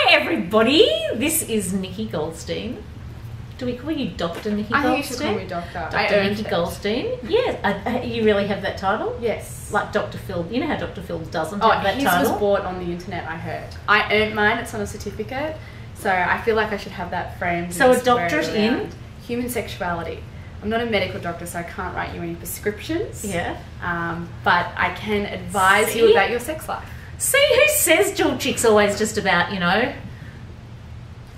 everybody. This is Nikki Goldstein. Do we call you Dr. Nikki Goldstein? I think you should call me Doctor. Dr. Nikki Goldstein. Yeah. You really have that title? Yes. Like Dr. Phil. You know how Dr. Phil doesn't have that his title? was bought on the internet, I heard. I earned mine. It's on a certificate. So I feel like I should have that framed. So a doctorate in? Human sexuality. I'm not a medical doctor, so I can't write you any prescriptions. Yeah. But I can advise you about your sex life. See, who says Jewel Chick's always just about, you know,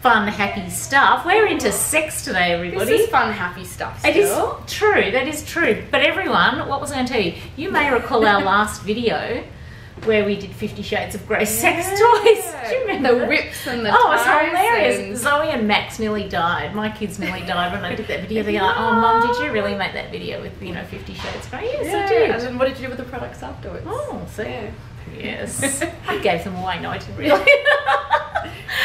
fun, happy stuff? We're into sex today, everybody. This is fun, happy stuff still. It is true. That is true. But everyone, what was I going to tell you? You may recall our last video where we did 50 Shades of Grey sex toys. Do you remember the whips and the Oh, it's ties hilarious. and... Zoe and Max nearly died. My kids nearly died when I did that video. They're like, oh, Mum, did you really make that video with, you know, 50 Shades of Grey? Yes, I did. And then what did you do with the products afterwards? Oh, see? Yeah. Yes. I gave them away. No, I didn't really.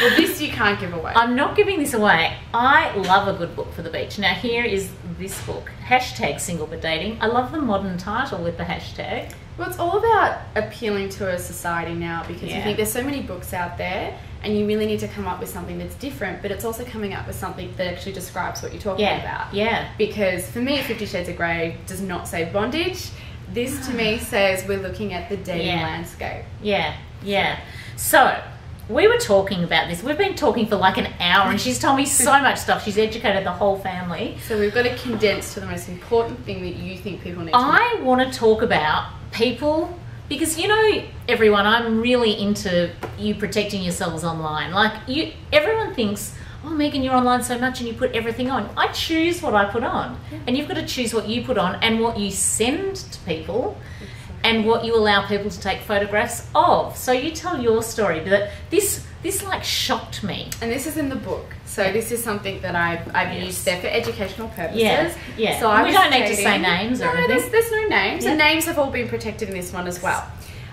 Well, this you can't give away. I'm not giving this away. I love a good book for the beach. Now, here is this book. #singlebutdating. I love the modern title with the hashtag. Well, it's all about appealing to a society now because you think there's so many books out there and you really need to come up with something that's different, but it's also coming up with something that actually describes what you're talking about. Yeah. Because for me, 50 Shades of Grey does not say bondage. This to me says we're looking at the dating landscape. Yeah. So, we were talking about this. We've been talking for like an hour and she's told me so much stuff. She's educated the whole family. So we've got to condense to the most important thing that you think people need to know. I want to talk about people, because you know, everyone, I'm really into you protecting yourselves online. Like, everyone thinks, oh, Megan, you're online so much and you put everything on. I choose what I put on. And you've got to choose what you put on and what you send to people and what you allow people to take photographs of. So you tell your story, but this like shocked me. And this is in the book. So this is something that I've used there for educational purposes. Yeah. So we don't need to say names or anything. No, there's no names. And names have all been protected in this one as well.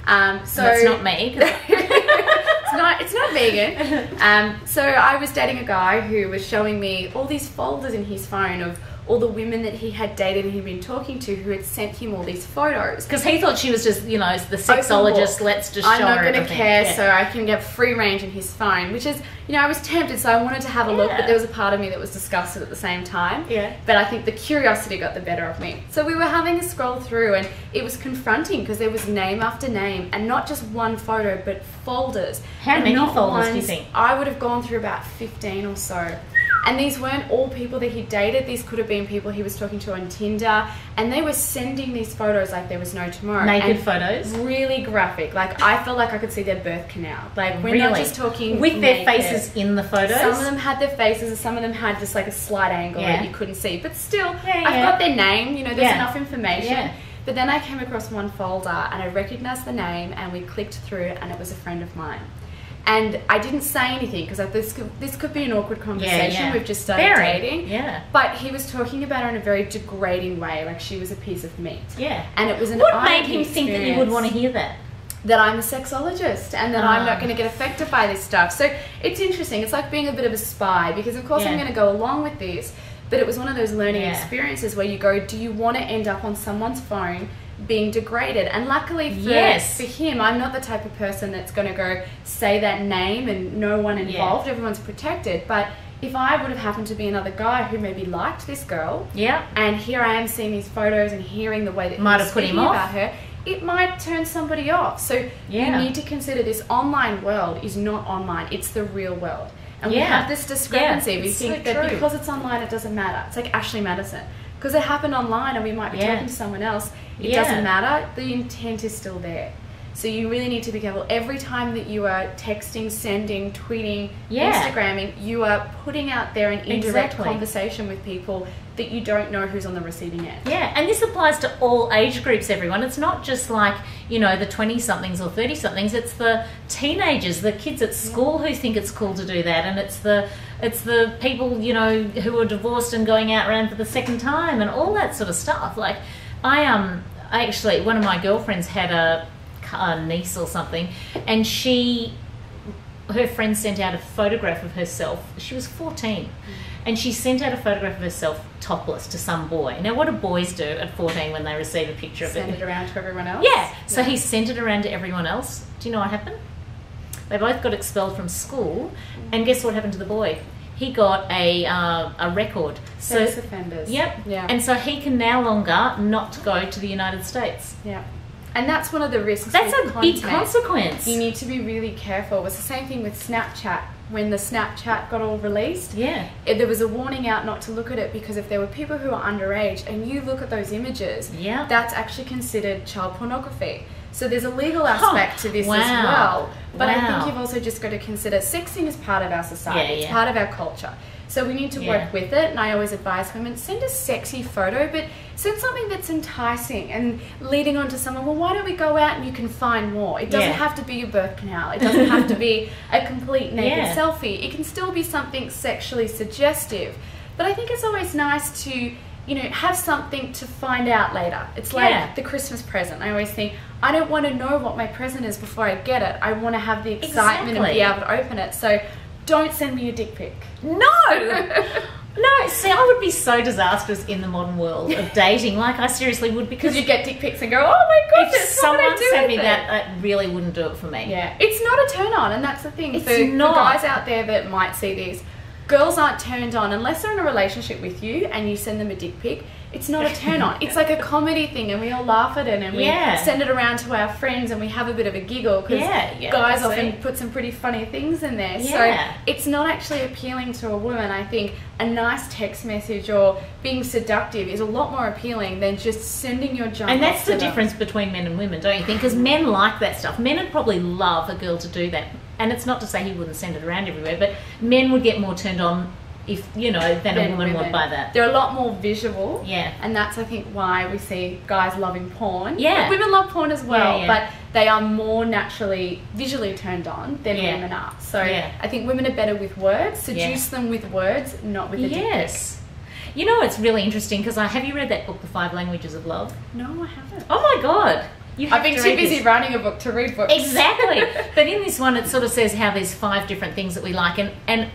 So that's not me. It's not Megan. So I was dating a guy who was showing me all these folders in his phone of all the women that he had dated and he'd been talking to who had sent him all these photos. Because he thought she was just, you know, the sexologist, let's just show her I'm not going to care, yeah. so I can get free range in his phone, which is, you know, I was tempted, so I wanted to have a look, but there was a part of me that was disgusted at the same time. Yeah. But I think the curiosity got the better of me. So we were having a scroll through and it was confronting because there was name after name and not just one photo, but folders. How many folders do you think? I would have gone through about 15 or so. And these weren't all people that he dated. These could have been people he was talking to on Tinder. And they were sending these photos like there was no tomorrow. Naked photos? Really graphic. Like, I felt like I could see their birth canal. Like, we're not just talking with naked. their faces in the photos? Some of them had their faces and some of them had just like a slight angle that you couldn't see. But still, I've got their name. You know, there's enough information. Yeah. But then I came across one folder and I recognized the name and we clicked through and it was a friend of mine. And I didn't say anything because this could be an awkward conversation. We've just started dating. Yeah. But he was talking about her in a very degrading way, like she was a piece of meat. Yeah. And it was an What made him think that you would want to hear that? That I'm a sexologist and that I'm not going to get affected by this stuff. So it's interesting. It's like being a bit of a spy because, of course, I'm going to go along with this. But it was one of those learning experiences where you go, do you want to end up on someone's phone being degraded? And luckily for him, I'm not the type of person that's going to go say that name and no one involved, everyone's protected. But if I would have happened to be another guy who maybe liked this girl, and here I am seeing these photos and hearing the way that might have put him off about her, it might turn somebody off. So you need to consider this online world is not online, it's the real world. And we have this discrepancy. We think that because it's online, it doesn't matter. It's like Ashley Madison. Because it happened online and we might be talking to someone else, it doesn't matter. The intent is still there. So you really need to be careful. Every time that you are texting, sending, tweeting, Instagramming, you are putting out there an indirect conversation with people that you don't know who's on the receiving end. Yeah, and this applies to all age groups, everyone. It's not just like, you know, the 20-somethings or 30-somethings. It's the teenagers, the kids at school who think it's cool to do that, and it's the people, you know, who are divorced and going out around for the second time and all that sort of stuff. Like, I actually, one of my girlfriends had a niece or something, and her friend sent out a photograph of herself. She was 14. And she sent out a photograph of herself topless to some boy. Now, what do boys do at 14 when they receive a picture of it? Send it around to everyone else? Yeah. So he sent it around to everyone else. Do you know what happened? They both got expelled from school, and guess what happened to the boy? He got a record. Sex offenders. Yep. Yeah. And so he can no longer not go to the United States. Yeah. And that's one of the risks. That's a big consequence. You need to be really careful. It was the same thing with Snapchat. When the Snapchat got all released, there was a warning out not to look at it, because if there were people who are underage and you look at those images, that's actually considered child pornography. So there's a legal aspect to this as well. But I think you've also just got to consider sexting is part of our society. It's part of our culture. So we need to work with it. And I always advise women, send a sexy photo, but send something that's enticing and leading on to someone, well, why don't we go out and you can find more? It doesn't have to be your birth canal. It doesn't have to be a complete naked selfie. It can still be something sexually suggestive. But I think it's always nice to, you know, have something to find out later. It's like the Christmas present. I always think, I don't want to know what my present is before I get it. I want to have the excitement and be able to open it. So don't send me a dick pic. No! No, see, I would be so disastrous in the modern world of dating. Like, I seriously would, because you get dick pics and go, oh my gosh, if someone sent me that, it really wouldn't do it for me. Yeah, it's not a turn on, and that's the thing. For guys out there that might see these, girls aren't turned on unless they're in a relationship with you and you send them a dick pic. It's not a turn on. It's like a comedy thing, and we all laugh at it, and we send it around to our friends, and we have a bit of a giggle, because guys often put some pretty funny things in there. So it's not actually appealing to a woman. I think a nice text message or being seductive is a lot more appealing than just sending your junk. And that's the difference between men and women, don't you think? Because men like that stuff. Men would probably love a girl to do that. And it's not to say he wouldn't send it around everywhere, but men would get more turned on, if you know, than a woman would by that. They're a lot more visual, and that's, I think, why we see guys loving porn. Yeah, women love porn as well, but they are more naturally visually turned on than women are. So I think women are better with words. Seduce them with words, not with a dick pic. You know, it's really interesting, because have you read that book, The 5 Languages of Love? No, I haven't. Oh my god. I've been too busy writing a book to read books. Exactly. But in this one, it sort of says how there's 5 different things that we like, and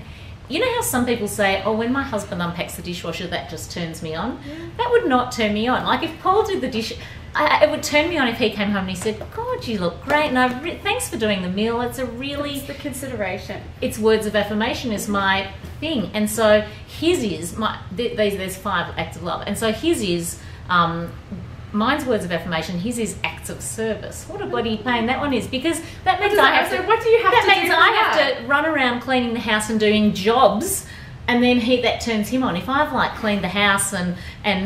you know how some people say, oh, when my husband unpacks the dishwasher, that just turns me on? That would not turn me on. Like, if Paul did the dish, it would turn me on if he came home and he said, God, you look great, and thanks for doing the meal. It's it's the consideration. It's words of affirmation is my thing. And so his is, there's 5 acts of love. And so his is, mine's words of affirmation, his is acts of service. What a bloody pain that one is, because that means I have to. What do you have to do? That means I have to run around cleaning the house and doing jobs, and then that turns him on. If I've like cleaned the house and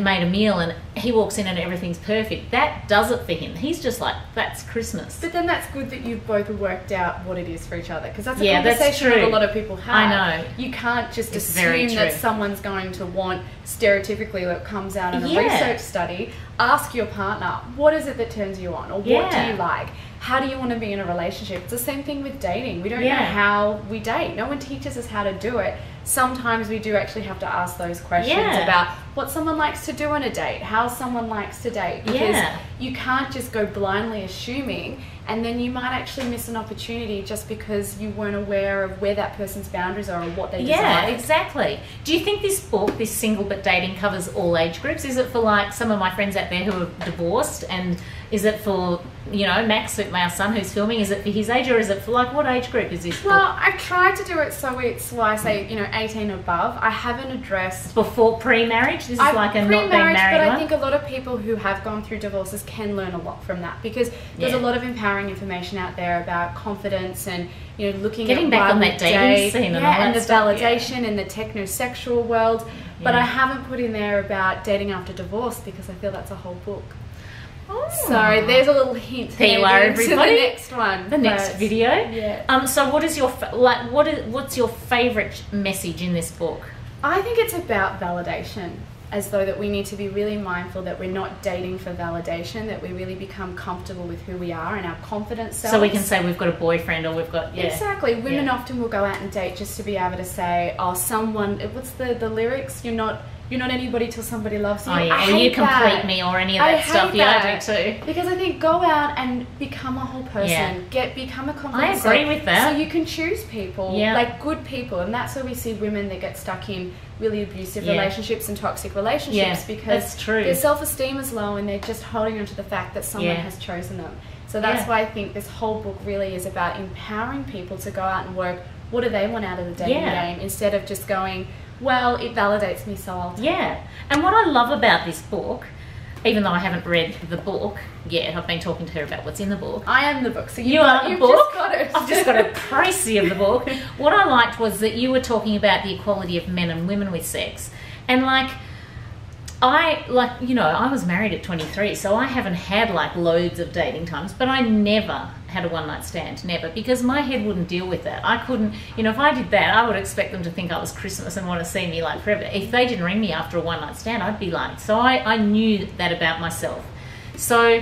made a meal, and he walks in and everything's perfect, that does it for him. He's just like, that's Christmas. But then that's good that you've both worked out what it is for each other, because that's a conversation that a lot of people have. I know. You can't just assume that someone's going to want stereotypically what comes out in a research study. Ask your partner, what is it that turns you on, or what do you like? How do you want to be in a relationship? It's the same thing with dating. We don't know how we date. No one teaches us how to do it. Sometimes we do actually have to ask those questions about what someone likes to do on a date, how someone likes to date, because you can't just go blindly assuming, and then you might actually miss an opportunity just because you weren't aware of where that person's boundaries are or what they desire. Yeah, exactly. Do you think this book, this Single But Dating, covers all age groups? Is it for like some of my friends out there who are divorced, and is it for, you know, Max, my son who's filming, is it for his age, or is it for like, what age group is this book? Well, I've tried to do it so it's why I say, you know, 18 above. I haven't addressed before pre-marriage. This is like a not being married but one. I think a lot of people who have gone through divorces can learn a lot from that, because there's a lot of empowering information out there about confidence and, you know, getting back on that dating scene and the validation in the technosexual world. But I haven't put in there about dating after divorce, because I feel that's a whole book. Oh. So there's a little hint there you are, everybody. To the next one, the next video. Yeah. So what is your what's your favourite message in this book? I think it's about validation, as though that we need to be really mindful that we're not dating for validation, that we really become comfortable with who we are and our confident selves. So we can say we've got a boyfriend, or we've got exactly. Women often will go out and date just to be able to say, oh, someone. What's the lyrics? You're not anybody till somebody loves you. Oh yeah, or you complete me, or any of that stuff. Yeah, I do too. Because I think go out and become a whole person. Become a confident. I agree with that. So you can choose people, like good people, and that's where we see women that get stuck in really abusive relationships and toxic relationships, because that's true. Their self-esteem is low and they're just holding on to the fact that someone has chosen them. So that's why I think this whole book really is about empowering people to go out and work. What do they want out of the dating game, instead of just going, well, it validates me, so I'll take it. And what I love about this book, even though I haven't read the book yet, I've been talking to her about what's in the book. I am the book. So you are the book. Just got it. I've just got a précis of the book. What I liked was that you were talking about the equality of men and women with sex. And like, I was married at 23, so I haven't had like loads of dating times, but I never had a one night stand, never, because my head wouldn't deal with that. I couldn't, if I did that, I would expect them to think I was Christmas and want to see me like forever. If they didn't ring me after a one night stand, I'd be like, so I knew that about myself. So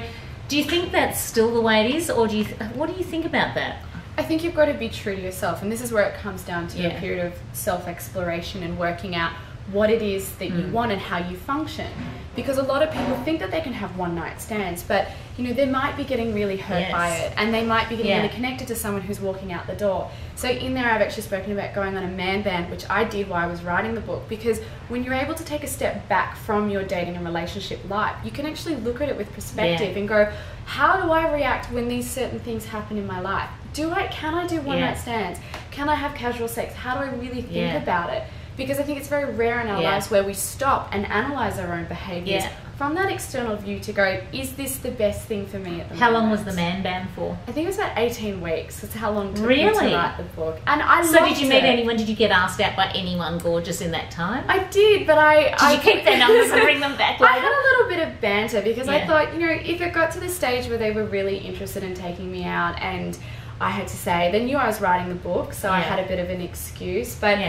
do you think that's still the way it is, or what do you think about that? I think you've got to be true to yourself, and this is where it comes down to a period of self-exploration and working out what it is that you want and how you function. Because a lot of people think that they can have one night stands, but they might be getting really hurt by it, and they might be getting really connected to someone who's walking out the door. So in there I've actually spoken about going on a man band, which I did while I was writing the book, because when you're able to take a step back from your dating and relationship life, you can actually look at it with perspective and go, how do I react when these certain things happen in my life? Can I do one night stands? Can I have casual sex? How do I really think about it? Because I think it's very rare in our lives where we stop and analyse our own behaviours from that external view to go, is this the best thing for me at the moment? How long was the man band for? I think it was about 18 weeks. That's how long it took me to write the book. And I So did you meet anyone? Did you get asked out by anyone gorgeous in that time? I did, but Did you keep their numbers and bring them back later? I had a little bit of banter because I thought, if it got to the stage where they were really interested in taking me out and I had to say, they knew I was writing the book, so I had a bit of an excuse, but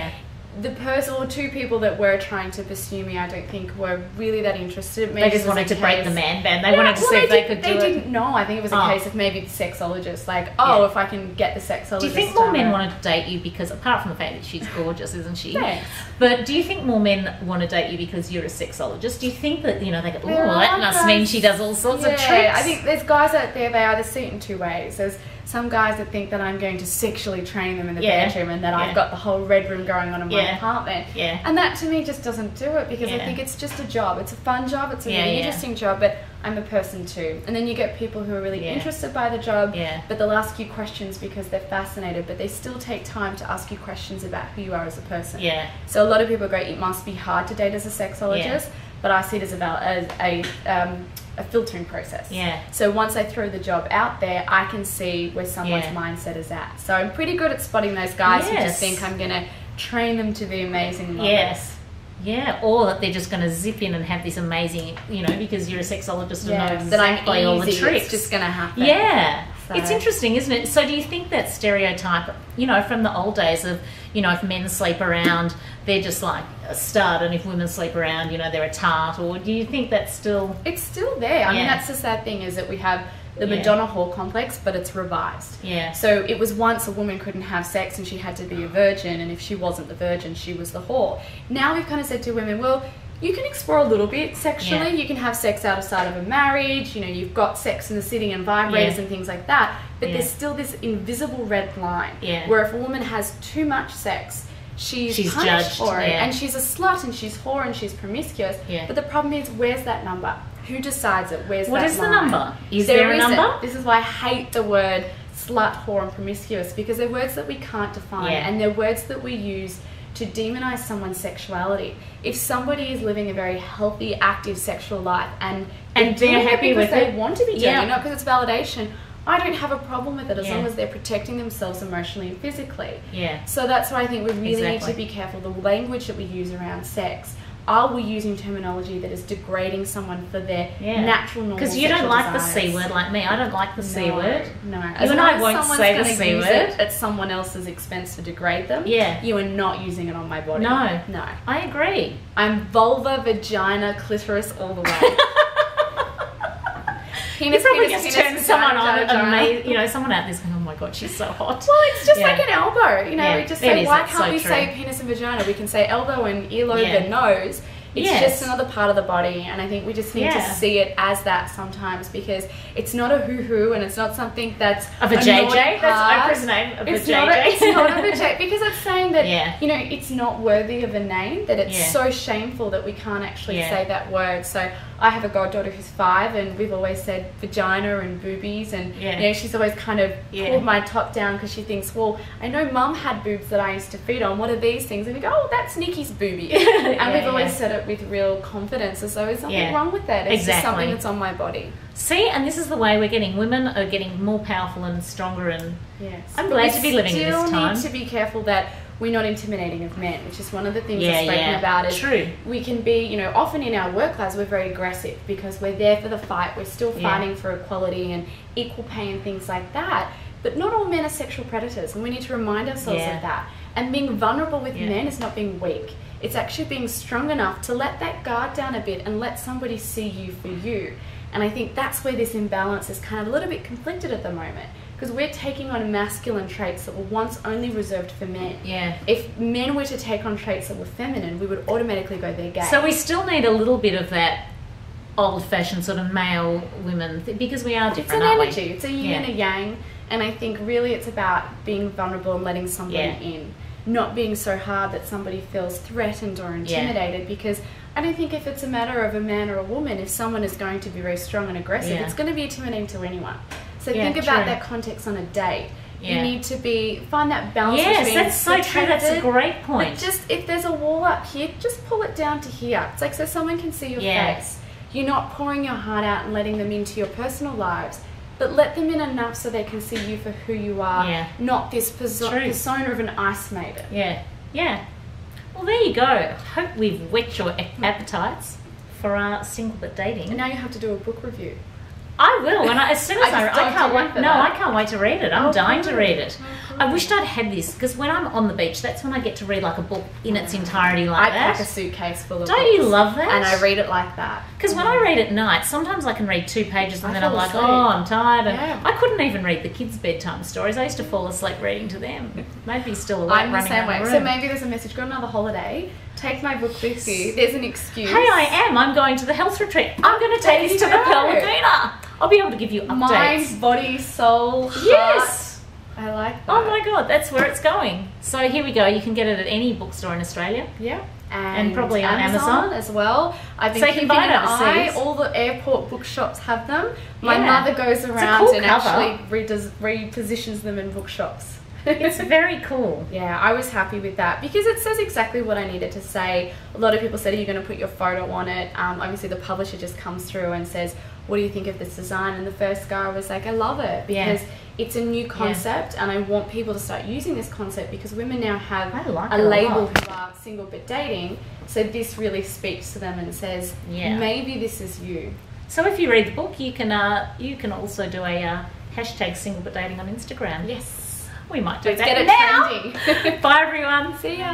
the person or two people that were trying to pursue me, I don't think were really that interested. Maybe they just wanted to break the man band. They wanted to see if they could do it. They didn't know. I think it was a case of maybe the sexologist, like, if I can get the sexologist. Do you think more men want to date you because, apart from the fact that she's gorgeous, isn't she? Thanks. But do you think more men want to date you because you're a sexologist? Do you think that, they go, that must mean she does all sorts of tricks? I think there's guys out there, they either see it in two ways. There's some guys that think that I'm going to sexually train them in the bedroom and that I've got the whole red room going on in my apartment. And that to me just doesn't do it, because I think it's just a job. It's a fun job. It's a really interesting job, but I'm a person too. And then you get people who are really interested by the job, but they'll ask you questions because they're fascinated, but they still take time to ask you questions about who you are as a person. So a lot of people go, it must be hard to date as a sexologist, but I see it as a filtering process. So once I throw the job out there, I can see where someone's mindset is at. So I'm pretty good at spotting those guys who just think I'm going to train them to be amazing. Or that they're just going to zip in and have this amazing, because you're a sexologist and know that I'm exactly all the tricks. It's just going to happen. So. It's interesting, isn't it? So do you think that stereotype, from the old days of, if men sleep around, they're just like a stud, and if women sleep around, they're a tart, or do you think that's still... It's still there. I mean, that's the sad thing, is that we have the Madonna whore complex, but it's revised. So it was once a woman couldn't have sex and she had to be a virgin, and if she wasn't the virgin, she was the whore. Now we've kind of said to women, well, you can explore a little bit sexually. You can have sex outside of a marriage. You've got Sex in the City and vibrators and things like that. But there's still this invisible red line where if a woman has too much sex, she's punished judged for it, and she's a slut, and she's whore, and she's promiscuous. But the problem is, where's that number? Who decides it? Where's that line? What is the number? Is there a number? This is why I hate the word slut, whore, and promiscuous, because they're words that we can't define, and they're words that we use to demonize someone's sexuality. If somebody is living a very healthy, active sexual life and they're happy with it, they want to be doing it, not because it's validation, I don't have a problem with it as long as they're protecting themselves emotionally and physically. So that's why I think we really need to be careful. The language that we use around sex, are we using terminology that is degrading someone for their natural, normal Because you don't like desires? the C word like me. I don't like the C word. No. You and I won't say the C word. At someone else's expense to degrade them. You are not using it on my body. No. I agree. I'm vulva, vagina, clitoris all the way. Penis, probably just turn someone on, someone out there's going, oh my god, she's so hot. Well, it's just like an elbow, we just say, why can't we say penis and vagina? We can say elbow and earlobe and nose. It's just another part of the body, and I think we just need to see it as that sometimes, because it's not a hoo-hoo, and it's not something that's a vajayjay. That's Oprah's name, a vajayjay. It's not a vajayjay, because it's saying showing that, you know, it's not worthy of a name, that it's so shameful that we can't actually say that word. So I have a goddaughter who's 5, and we've always said vagina and boobies, and you know, she's always kind of pulled my top down because she thinks, well, I know mum had boobs that I used to feed on, what are these things? And we go, oh, that's Nikki's boobie. And we've always said it with real confidence, as though there's nothing wrong with that. It's just something that's on my body. See, and this is the way we're getting, women are getting more powerful and stronger, and I'm glad to be living in this time. We still need to be careful that we're not intimidating of men, which is one of the things I've spoken about. Is we can be, you know, often in our work lives we're very aggressive because we're there for the fight, we're still fighting for equality and equal pay and things like that. But not all men are sexual predators, and we need to remind ourselves of that. And being vulnerable with men is not being weak. It's actually being strong enough to let that guard down a bit and let somebody see you for you. And I think that's where this imbalance is kind of a little bit conflicted at the moment, because we're taking on masculine traits that were once only reserved for men. If men were to take on traits that were feminine, we would automatically go, they're gay. So we still need a little bit of that old-fashioned sort of male women, because we are different, aren't we? It's an energy. It's a yin and a yang. And I think really it's about being vulnerable and letting somebody in. Not being so hard that somebody feels threatened or intimidated, because I don't think if it's a matter of a man or a woman, if someone is going to be very strong and aggressive, it's going to be intimidating to anyone. So think about that context on a date. You need to find that balance between... Yes, that's so true. That's a great point. But just, if there's a wall up here, just pull it down to here. It's like so someone can see your face. You're not pouring your heart out and letting them into your personal lives, but let them in enough so they can see you for who you are, not this persona of an ice maiden. Well, there you go. Hope we've whet your appetites for our Single But Dating. And now you have to do a book review. I will, and as soon as I can't wait. No, I can't wait to read it. I'm dying to read it. I wished I'd had this, because when I'm on the beach, that's when I get to read like a book in its entirety like that. I pack a suitcase full of books. Don't you love that? And I read it like that. Because when I read at night, sometimes I can read 2 pages and then I'm like, oh, I'm tired. And I couldn't even read the kids' bedtime stories. I used to fall asleep reading to them. Maybe still awake. I'm the same way. So maybe there's a message. Got another holiday. Take my book with you. There's an excuse. Hey, I am. I'm going to the health retreat. I'm going to take this to the Pearl Laguna. I'll be able to give you updates. Mind, body, soul, heart. I like that. Oh my God, that's where it's going. So here we go. You can get it at any bookstore in Australia. And probably on Amazon as well. I've been keeping an eye. All the airport bookshops have them. My mother goes around and actually repositions them in bookshops. It's very cool. Yeah, I was happy with that because it says exactly what I needed to say. A lot of people said, are you going to put your photo on it? Obviously the publisher just comes through and says, what do you think of this design? And the first guy was like, I love it, because it's a new concept and I want people to start using this concept, because women now have a label who are single but dating, so this really speaks to them and says, maybe this is you. So if you read the book, you can also do a hashtag single but dating on Instagram. Yes. We might do Let's that get it now. trending. Bye everyone. See ya.